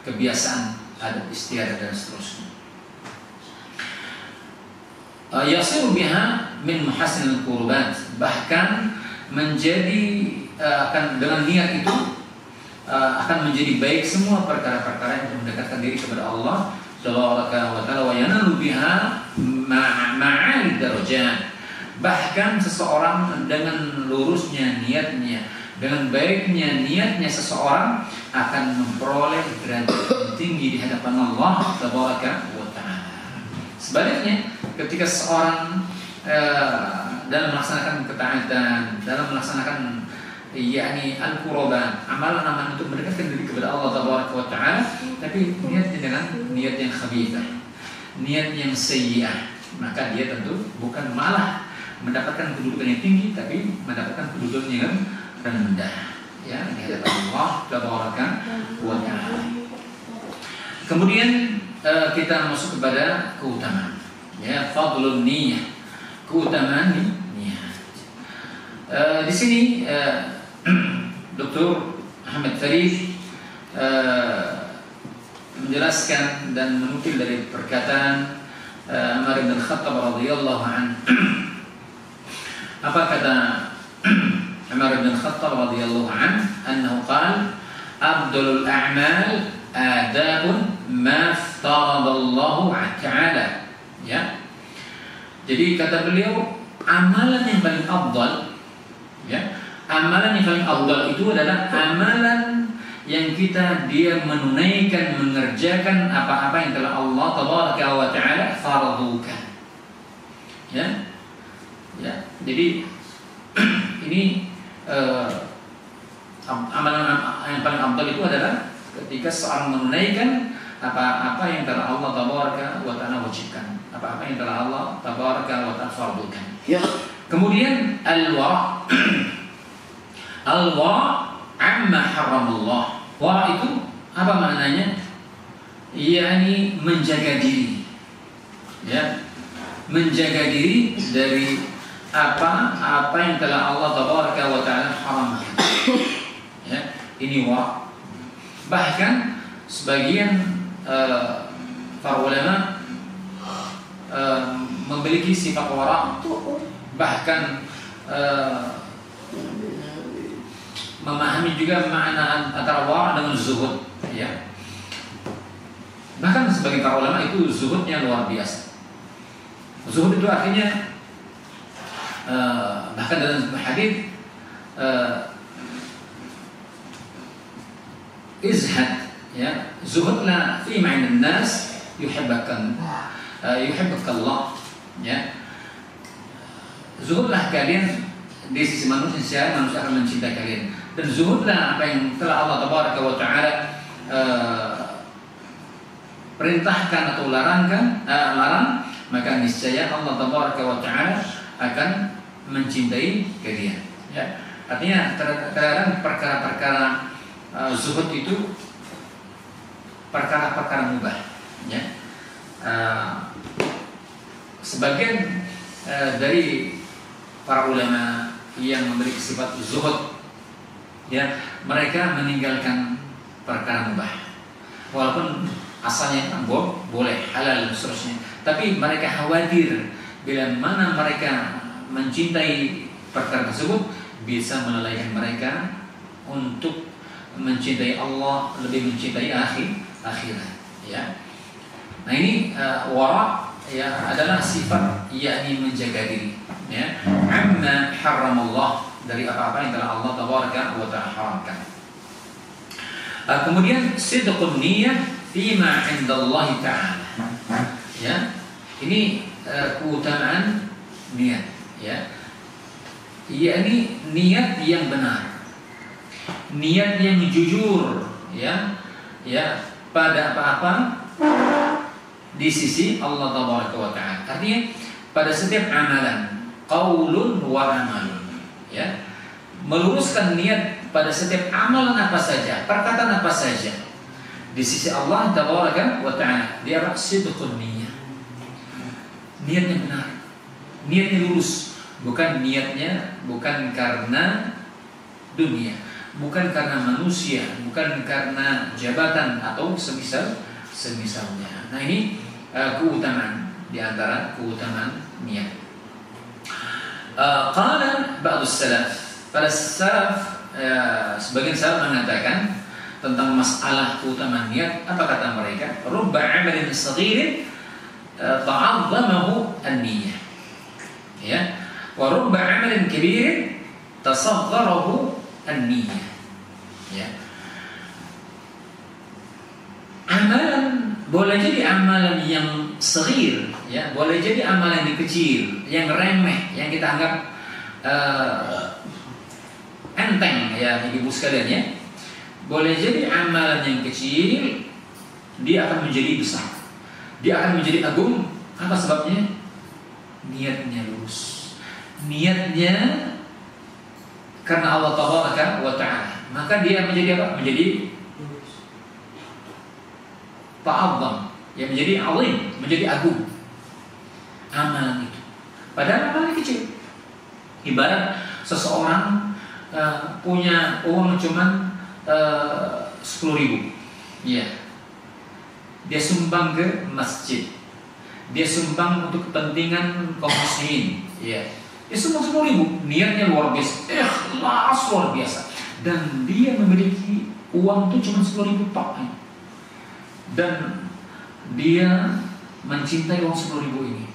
Kebiasaan, adat istiadat dan seterusnya. Yasiru biha min muhassinil qurbat, bahkan menjadi akan dengan niat itu akan menjadi baik semua perkara-perkara yang mendekatkan diri kepada Allah Subhanahu wa ta'ala, wa yanalu biha ma'al darajat. Bahkan seseorang dengan lurusnya niatnya, dengan baiknya niatnya, seseorang akan memperoleh derajat tinggi di hadapan Allah Subhanahu wa ta'ala. Sebaliknya, ketika seorang dalam melaksanakan ketaatan, dalam melaksanakan yakni al-qurban, amalan-amalan untuk mendekatkan diri kepada Allah Taala, tapi niatnya dengan niat yang khabithah, niat yang sayyi'ah, maka dia tentu bukan malah mendapatkan kedudukan yang tinggi, tapi mendapatkan kedudukan yang rendah, ya, di hadapan Allah Taala. Kemudian kita masuk kepada keutamaan, ya, fadlun niyyah, keutamaan niat. Di sini Dr. Ahmad Farid menjelaskan dan menukil dari perkataan Umar bin Khattab radhiyallahu anhu. Apa kata Umar bin Khattab radhiyallahu anhu? Annahu qala afdalul a'mal adabun ma faradallahu ta'ala. Ya. Jadi kata beliau, amalan yang paling afdal, ya, amalan yang paling afdal itu adalah amalan yang dia menunaikan, mengerjakan apa-apa yang telah Allah tabaraka wa ta'ala fardukan. Ya. Ya. Jadi ini amalan yang paling afdal itu adalah ketika seorang menunaikan apa-apa yang telah Allah tabaraka wa ta'ala wajibkan, apa-apa yang telah Allah tabaraka wa ta'ala fardukan. Ya. Kemudian al-wara'. Al-wara' amma haramallah. Wara' itu apa maknanya? yakni menjaga diri. Ya. Menjaga diri dari apa yang telah Allah tabaraka wa ta'ala haramkan. Ya, ini wara'. Bahkan sebagian para ulama memiliki sifat wara', bahkan memahami juga makna antara wara' dengan zuhud, ya. Bahkan sebagian para ulama itu zuhudnya luar biasa. Zuhud itu artinya bahkan dalam hadis izhad, ya, zuhudlah fi ma'in nas yuhibbukan Allah, ya. Zuhudlah kalian di sisi manusia akan mencintai kalian, dan zuhudlah apa yang telah Allah tabaraka wa ta'ala perintahkan atau larang, maka niscaya Allah tabaraka wa ta'ala akan mencintai kalian, ya. Artinya terkadang perkara-perkara zuhud itu perkara-perkara mubah, ya. Sebagian dari para ulama yang memiliki sifat zuhud, ya, mereka meninggalkan perkara mubah, walaupun asalnya boleh, halal dan seterusnya, tapi mereka khawatir bila mana mereka mencintai perkara tersebut bisa melalaikan mereka untuk mencintai Allah, lebih mencintai akhirat, ya. Nah ini wara', ya, adalah sifat yakni menjaga diri, ya, amma haramallah, dari apa-apa yang telah Allah tabaraka wa ta'ala haramkan. Kemudian sidqun niyyah fima 'indallahi ta'ala, ya. Ini keutamaan niat, ya. Yakni niat yang benar, niat yang jujur, ya, pada apa-apa di sisi Allah tabaraka wa ta'ala. Artinya pada setiap amalan, qaulun wa amalun, ya, meluruskan niat pada setiap amalan apa saja, perkataan apa saja di sisi Allah tabaraka wa ta'ala. Dia sidqun niyyah, niatnya benar, niatnya lurus, bukan karena dunia, bukan karena manusia, bukan karena jabatan atau semisalnya. Nah ini keutamaan di antara keutamaan niat. Qala ba'dus salaf, pada salaf, sebagian salaf mengatakan tentang masalah keutamaan niat, apa kata mereka? Rubba 'amalin saghirin ta'azzamahu an-niyyah, ya, wa rubba 'amalin kabirin tasaghgharahu an-niyyah, ya. Amalan boleh jadi amalan yang saghir, ya, boleh jadi amalan yang kecil, yang remeh, yang kita anggap enteng, ya, ibu sekalian, ya. Boleh jadi amalan yang kecil dia akan menjadi besar, dia akan menjadi agung. Apa sebabnya? Niatnya lurus, niatnya karena Allah tabaraka wa ta'ala, maka dia menjadi apa? Menjadi ta'azzam, ya, menjadi azim, menjadi agung amalan itu. Padahal amalan kecil. Ibarat seseorang punya uang cuman 10.000, ya, dia sumbang ke masjid, dia sumbang untuk kepentingan kaum muslimin, ya, dia sumbang 10.000, niatnya luar biasa, ikhlas luar biasa, dan dia memiliki uang itu cuma 10.000 tok, dan dia mencintai uang 10.000 ini,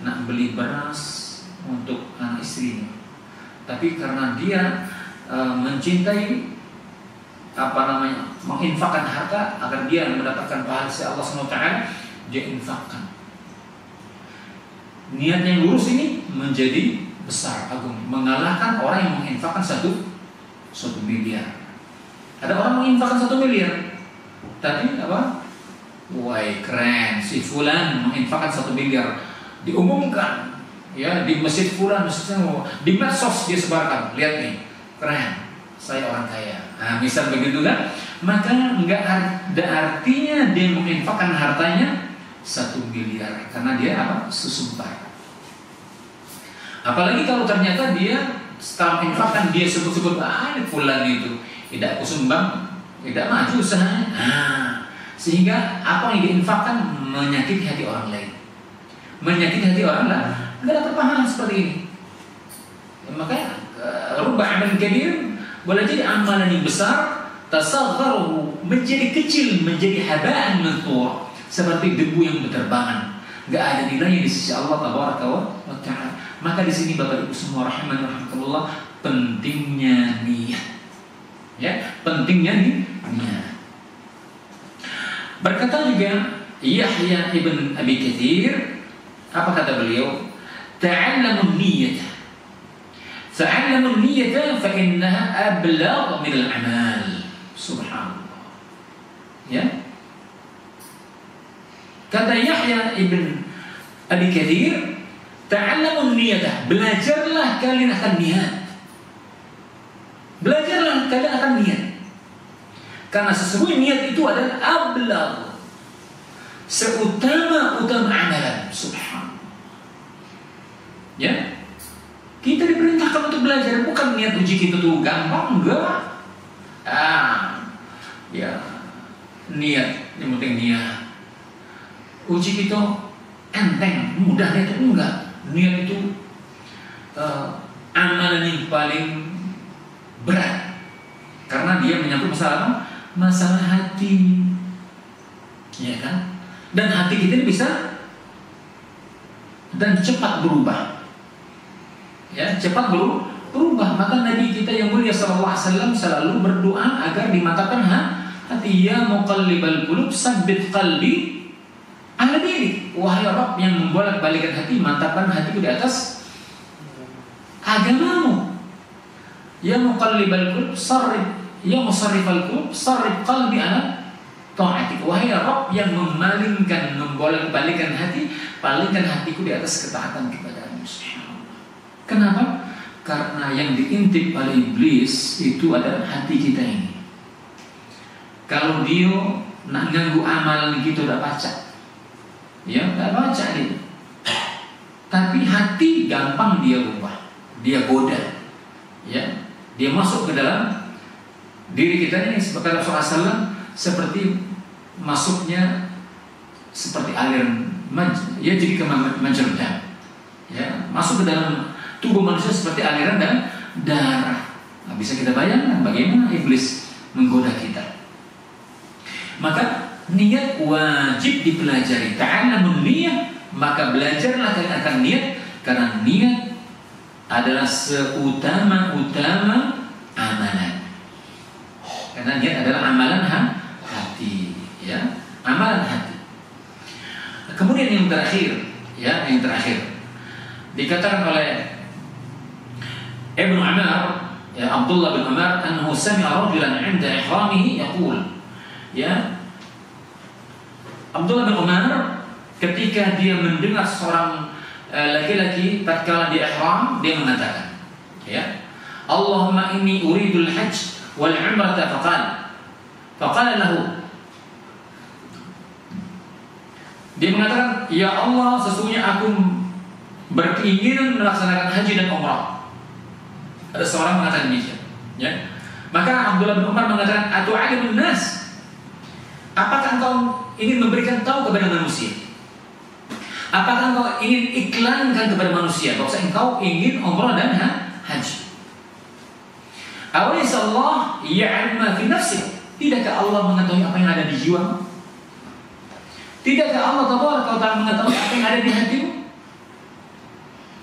nak beli beras untuk anak istrinya, tapi karena dia mencintai menginfakkan harta agar dia mendapatkan pahala dari Allah SWT, dia infakkan. Niat yang lurus ini menjadi besar, agung, mengalahkan orang yang menginfakkan 1 miliar. Ada orang menginfakkan 1 miliar, tapi apa? Wah, keren, si fulan menginfakkan 1 miliar, diumumkan ya di masjid fulan, di medsos dia sebarkan, lihat nih, keren, saya orang kaya. Nah, misal begitu kan, maka nggak ada artinya dia menginfakkan hartanya 1 miliar karena dia apa? Sesumpah. Apalagi kalau ternyata dia setelah menginfakkan dia sebut-sebut fulan itu tidak kusumbang, tidak maju usahanya. Sehingga apa yang diinfakkan menyakiti hati orang lain, menyakiti hati orang lain. Nggak dapat pahala seperti ini. Makanya rubba amal kabir, boleh jadi amalan yang besar tasagharu, menjadi kecil, menjadi haba'an manthura, seperti debu yang berterbangan, nggak ada nilainya di sisi Allah tabaraka wa ta'ala. Maka di sini Bapak Ibu semua rahimanallah, pentingnya niat. Ya, pentingnya niat. Berkata juga Yahya ibn Abi Katsir, apa kata beliau? Ta'allamu niyyata. Ta'allamu niyyata fa innaha ablagh min al-amal. Subhanallah. Ya. Kata Yahya ibn Abi Katsir, ta'allamu niyyata, belajarlah kalian akan niat. Belajarlah kalian akan niat. Karena sesungguhnya niat itu adalah ablagh, seutama-utama amalan. Subhanallah. Ya, kita diperintahkan untuk belajar, bukan niat uji kita tuh gampang, enggak. Ya, niat, yang penting niat. Uji kita enteng, mudah itu enggak. Niat itu amalan yang paling berat, karena dia menyangkut masalah masalah hati, ya kan? Dan hati kita ini bisa dan cepat berubah, ya, cepat berubah. Maka Nabi kita yang mulia sallallahu alaihi wasallam selalu berdoa agar dimantapkan hati. Ya muqallibal qulub, tsabbit qalbi ala dinik. Wahai Rabb yang membolak-balikkan hati, mantapkan hatiku di atas agamamu. Ya muqallibal qulub, sarrif, ya musarrifal qulub, sarrif qalbi ala ta'atik. Wahai Rabb yang memalingkan, membolak-balikkan hati, palingkan hatiku di atas ketaatan kepadamu. Kenapa? Karena yang diintip oleh iblis itu adalah hati kita ini. Kalau dia nak ganggu amalan kita udah baca, ya udah baca dia. Tapi hati gampang dia ubah, dia goda, ya. Dia masuk ke dalam diri kita ini seperti Rasulullah SAW, seperti masuknya seperti aliran ya, jadi ke menjerdam, ya, masuk ke dalam tubuh manusia seperti aliran dan darah. Nah, bisa kita bayangkan bagaimana iblis menggoda kita. Maka niat wajib dipelajari. Ta'allamun niyyah, maka belajarlah kalian akan niat, karena niat adalah seutama-utama amalan. Karena niat adalah amalan hati, ya, amalan hati. Kemudian yang terakhir, ya, yang terakhir dikatakan oleh Ibnu Umar, ya, Abdullah bin Umar, annahu sami'a rajulan 'inda ihramihi yaqul, ya, Abdullah bin Umar ketika dia mendengar seorang laki-laki tatkala di ihram, dia mengatakan, ya, Allahumma inni uridul hajj wal umrata, faqala lahu, dia mengatakan, ya Allah, sesungguhnya aku berkeinginan melaksanakan haji dan umrah. Ada seorang mengatakan demikian, ya. Maka Abdullah bin Umar mengatakan, atu'alimun nas, apakah engkau ingin memberikan tahu kepada manusia? Apakah engkau ingin iklankan kepada manusia bahwa engkau ingin umrah dan haji? Awalaysa Allah ya'lamu ma fi nafsik? Tidakkah Allah mengetahui apa yang ada di jiwamu? Tidakkah Allah tabaraka wa ta'ala mengetahui apa yang ada di hatimu?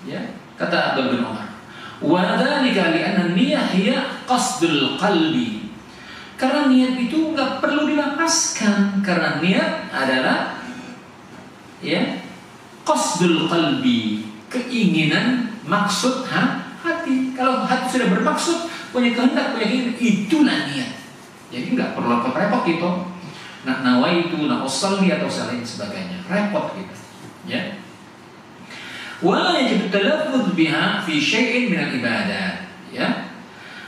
Ya, kata Abdullah bin Umar, Wa dzalika li'anna an-niyyah hiya qasdul qalbi. Karena niat itu nggak perlu dilapaskan, karena niat adalah ya qasdul qalbi, keinginan, maksud hati. Kalau hati sudah bermaksud, punya kehendak, punya keinginan, itulah niat. Jadi nggak perlu repot-repot gitu. Nak nawaitu, nak usalli atau lain sebagainya, repot gitu. Ya. Wa yajib talaffuz biha fi syai'in min al-ibadat. Ya.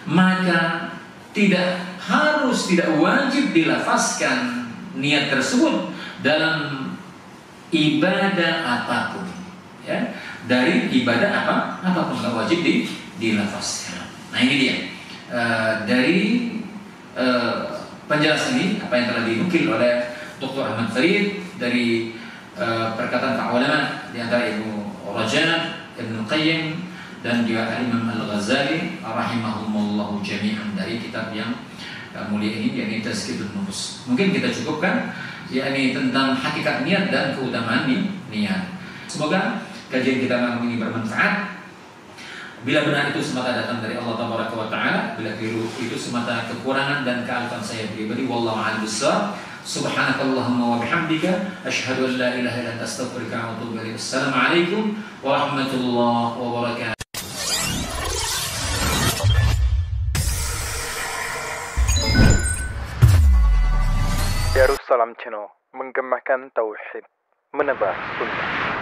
Maka tidak wajib dilafazkan niat tersebut dalam ibadah apapun, ya, dari ibadah apapun nggak wajib dilafazkan. Nah ini dia dari penjelasan ini apa yang telah dinukil oleh Dr. Ahmad Farid dari perkataan para ulama di antara Ibnu Rajab, Ibnu Qayyim dan juga Imam Al-Ghazali rahimahumullahu jami'an dari kitab yang mulia ini, yakni Tazkiyatun Nufus. Mungkin kita cukupkan yakni tentang hakikat niat dan keutamaan niat. Semoga kajian kita malam ini bermanfaat. Bila benar itu semata datang dari Allah Tabaraka wa Ta'ala, bila keliru itu semata kekurangan dan kealifan saya pribadi. Wallahu a'lam bishawab. Subhanakallahumma wa bihamdika asyhadu an la ilaha illa anta astaghfiruka wa atubu ilaik. Assalamualaikum warahmatullahi wabarakatuh. Darussalam Channel, menggemakan tauhid, menebar sunnah.